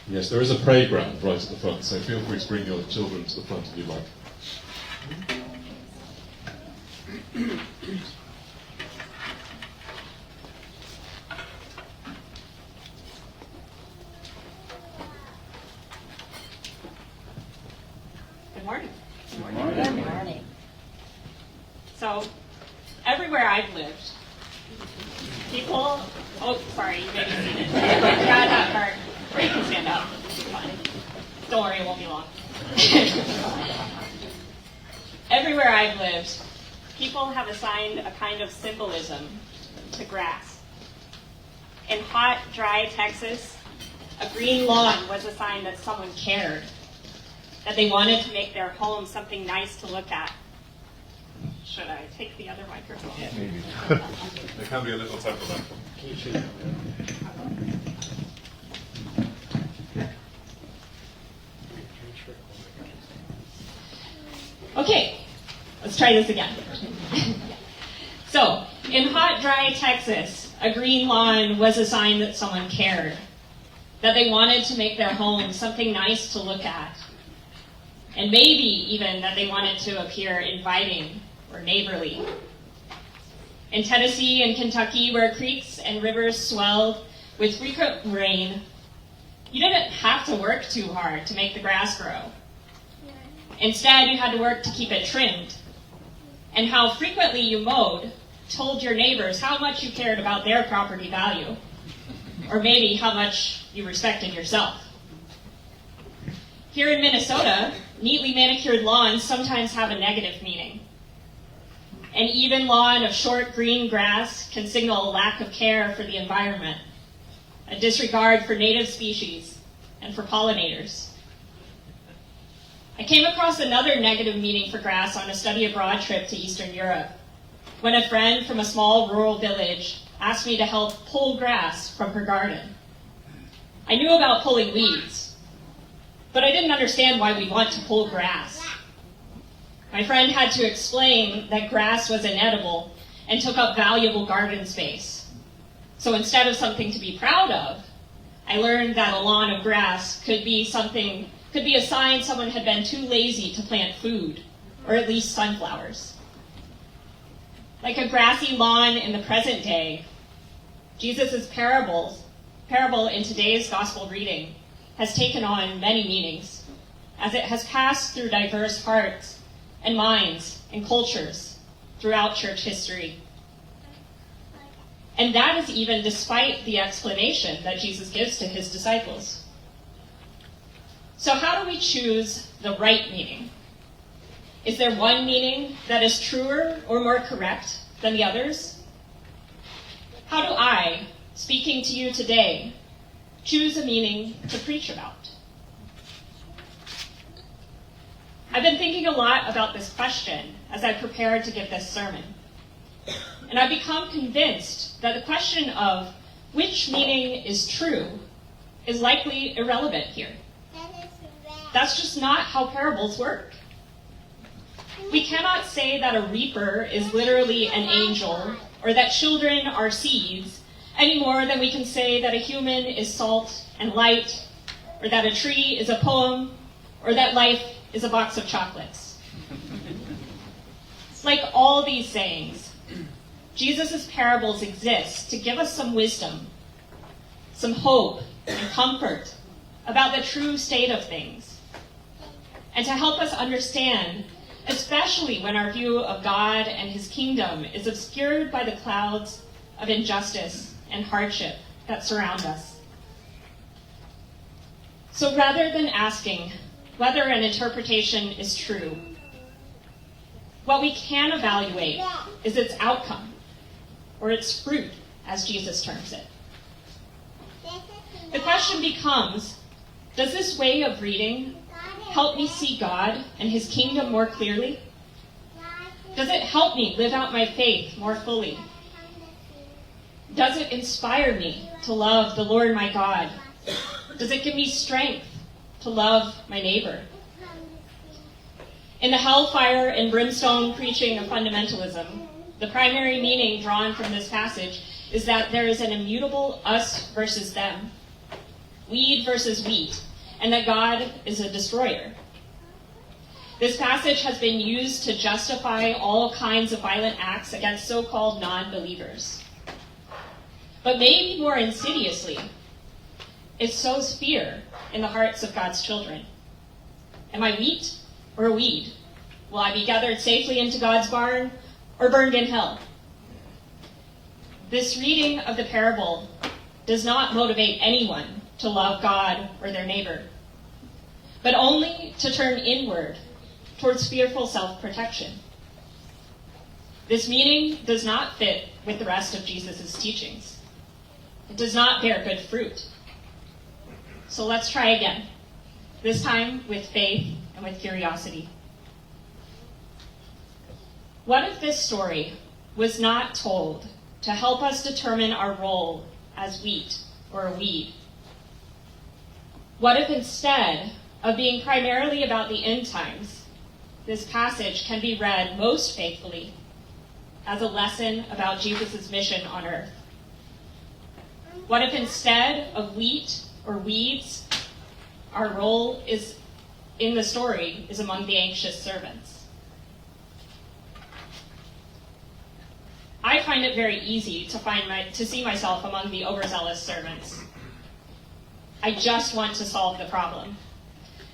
Yes, there is a playground right at the front, so feel free to bring your children to the front if you like. Good morning. Good morning. Good morning. So, everywhere I've lived, people, oh, sorry, you may be seated. Grab that part, or you can stand up. It's fine. Don't worry, it won't be long. Everywhere I've lived, people have assigned a kind of symbolism to grass. In hot, dry Texas, a green lawn was a sign that someone cared, that they wanted to make their home something nice to look at. Should I take the other microphone? Maybe. There can be a little temperamental. Okay, let's try this again. So, in hot, dry Texas, a green lawn was a sign that someone cared, that they wanted to make their home something nice to look at, and maybe even that they wanted to appear inviting or neighborly. In Tennessee and Kentucky, where creeks and rivers swelled with frequent rain, you didn't have to work too hard to make the grass grow. Instead, you had to work to keep it trimmed. And how frequently you mowed told your neighbors how much you cared about their property value, or maybe how much you respected yourself. Here in Minnesota, neatly manicured lawns sometimes have a negative meaning. An even lawn of short green grass can signal a lack of care for the environment, a disregard for native species and for pollinators. I came across another negative meaning for grass on a study abroad trip to Eastern Europe, when a friend from a small rural village asked me to help pull grass from her garden. I knew about pulling weeds, but I didn't understand why we want to pull grass. My friend had to explain that grass was inedible and took up valuable garden space. So instead of something to be proud of, I learned that a lawn of grass could be a sign someone had been too lazy to plant food, or at least sunflowers. Like a grassy lawn in the present day, Jesus' parable in today's gospel reading has taken on many meanings, as it has passed through diverse hearts and minds and cultures throughout church history. And that is even despite the explanation that Jesus gives to his disciples. So how do we choose the right meaning? Is there one meaning that is truer or more correct than the others? How do I, speaking to you today, choose a meaning to preach about? I've been thinking a lot about this question as I prepared to give this sermon. And I've become convinced that the question of which meaning is true is likely irrelevant here. That's just not how parables work. We cannot say that a reaper is literally an angel, or that children are seeds, any more than we can say that a human is salt and light, or that a tree is a poem, or that life is a box of chocolates. Like all these sayings, Jesus' parables exist to give us some wisdom, some hope and comfort about the true state of things, and to help us understand, especially when our view of God and his kingdom is obscured by the clouds of injustice and hardship that surround us. So rather than asking whether an interpretation is true, what we can evaluate is its outcome, or its fruit, as Jesus terms it. The question becomes, does this way of reading help me see God and his kingdom more clearly? Does it help me live out my faith more fully? Does it inspire me to love the Lord my God? Does it give me strength to love my neighbor? In the hellfire and brimstone preaching of fundamentalism, the primary meaning drawn from this passage is that there is an immutable us versus them. weed versus wheat, and that God is a destroyer. This passage has been used to justify all kinds of violent acts against so-called non-believers. But maybe more insidiously, it sows fear in the hearts of God's children. Am I wheat or a weed? Will I be gathered safely into God's barn or burned in hell? This reading of the parable does not motivate anyone to love God or their neighbor, but only to turn inward towards fearful self-protection. This meaning does not fit with the rest of Jesus' teachings. It does not bear good fruit. So let's try again, this time with faith and with curiosity. What if this story was not told to help us determine our role as wheat or a weed? What if instead of being primarily about the end times, this passage can be read most faithfully as a lesson about Jesus' mission on earth? What if instead of wheat or weeds, our role is in the story is among the anxious servants? I find it very easy to see myself among the overzealous servants. I just want to solve the problem.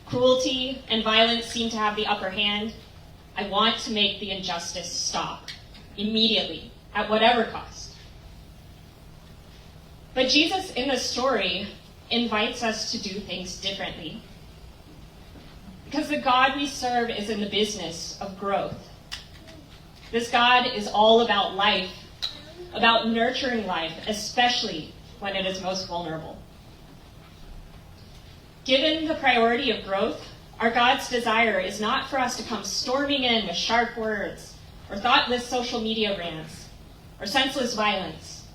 Cruelty and violence seem to have the upper hand. I want to make the injustice stop immediately, at whatever cost. But Jesus in this story invites us to do things differently. Because the God we serve is in the business of growth. This God is all about life, about nurturing life, especially when it is most vulnerable. Given the priority of growth, our God's desire is not for us to come storming in with sharp words, or thoughtless social media rants, or senseless violence.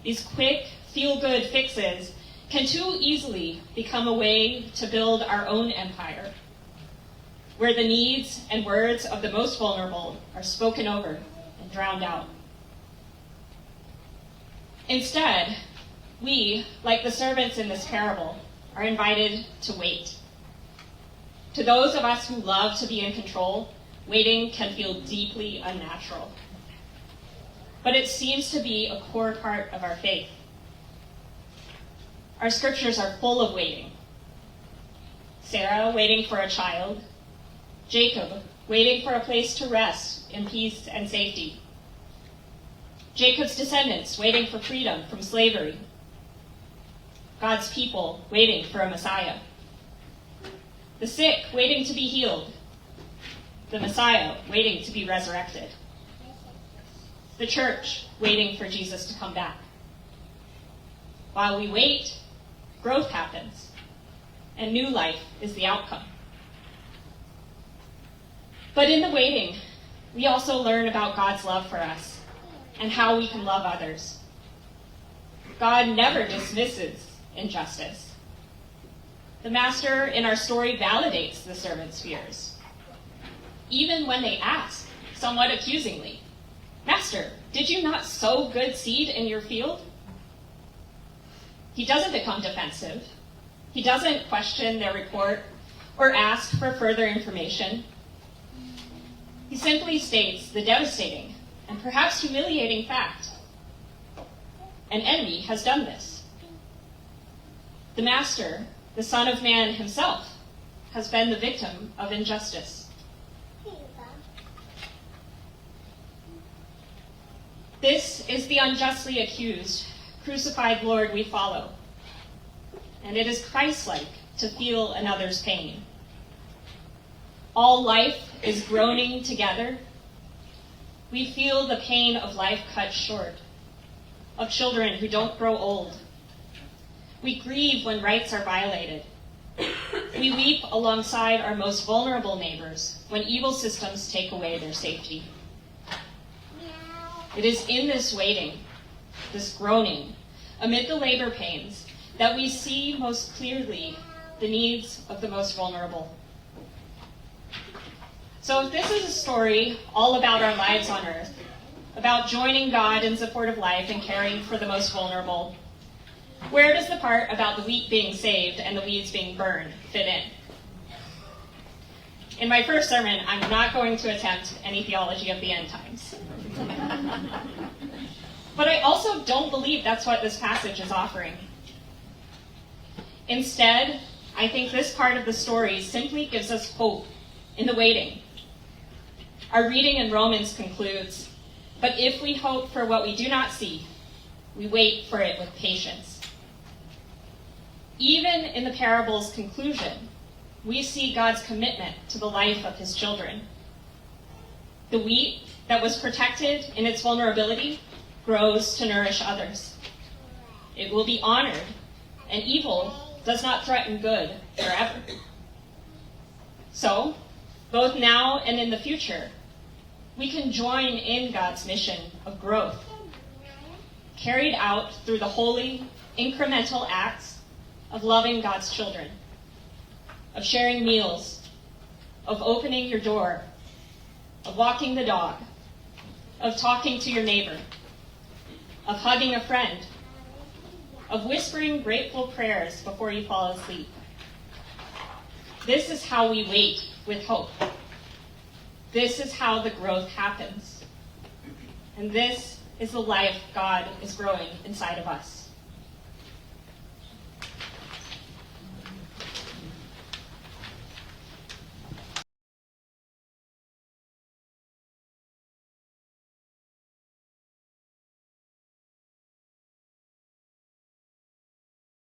These quick, feel-good fixes can too easily become a way to build our own empire, where the needs and words of the most vulnerable are spoken over and drowned out. Instead, we, like the servants in this parable, are invited to wait. To those of us who love to be in control, waiting can feel deeply unnatural. But it seems to be a core part of our faith. Our scriptures are full of waiting. Sarah waiting for a child, Jacob waiting for a place to rest in peace and safety, Jacob's descendants waiting for freedom from slavery, God's people waiting for a Messiah, the sick waiting to be healed, the Messiah waiting to be resurrected, the church waiting for Jesus to come back. While we wait, growth happens, and new life is the outcome. But in the waiting, we also learn about God's love for us and how we can love others. God never dismisses injustice. The master in our story validates the servants' fears, even when they ask, somewhat accusingly, "Master, did you not sow good seed in your field?" He doesn't become defensive. He doesn't question their report or ask for further information. He simply states the devastating and perhaps humiliating fact: an enemy has done this. The master, the Son of Man himself, has been the victim of injustice. This is the unjustly accused, crucified Lord we follow, and it is Christ-like to feel another's pain. All life is groaning together. We feel the pain of life cut short, of children who don't grow old. We grieve when rights are violated. We weep alongside our most vulnerable neighbors when evil systems take away their safety. It is in this waiting, this groaning, amid the labor pains, that we see most clearly the needs of the most vulnerable. So if this is a story all about our lives on earth, about joining God in support of life and caring for the most vulnerable, Where does the part about the wheat being saved and the weeds being burned fit in? In my first sermon, I'm not going to attempt any theology of the end times. But I also don't believe that's what this passage is offering. Instead, I think this part of the story simply gives us hope in the waiting. Our reading in Romans concludes, "But if we hope for what we do not see, we wait for it with patience." Even in the parable's conclusion, we see God's commitment to the life of his children. The wheat that was protected in its vulnerability grows to nourish others. It will be honored, and evil does not threaten good forever. So, both now and in the future, we can join in God's mission of growth, carried out through the holy, incremental acts of loving God's children, of sharing meals, of opening your door, of walking the dog, of talking to your neighbor, of hugging a friend, of whispering grateful prayers before you fall asleep. This is how we wait with hope. This is how the growth happens. And this is the life God is growing inside of us.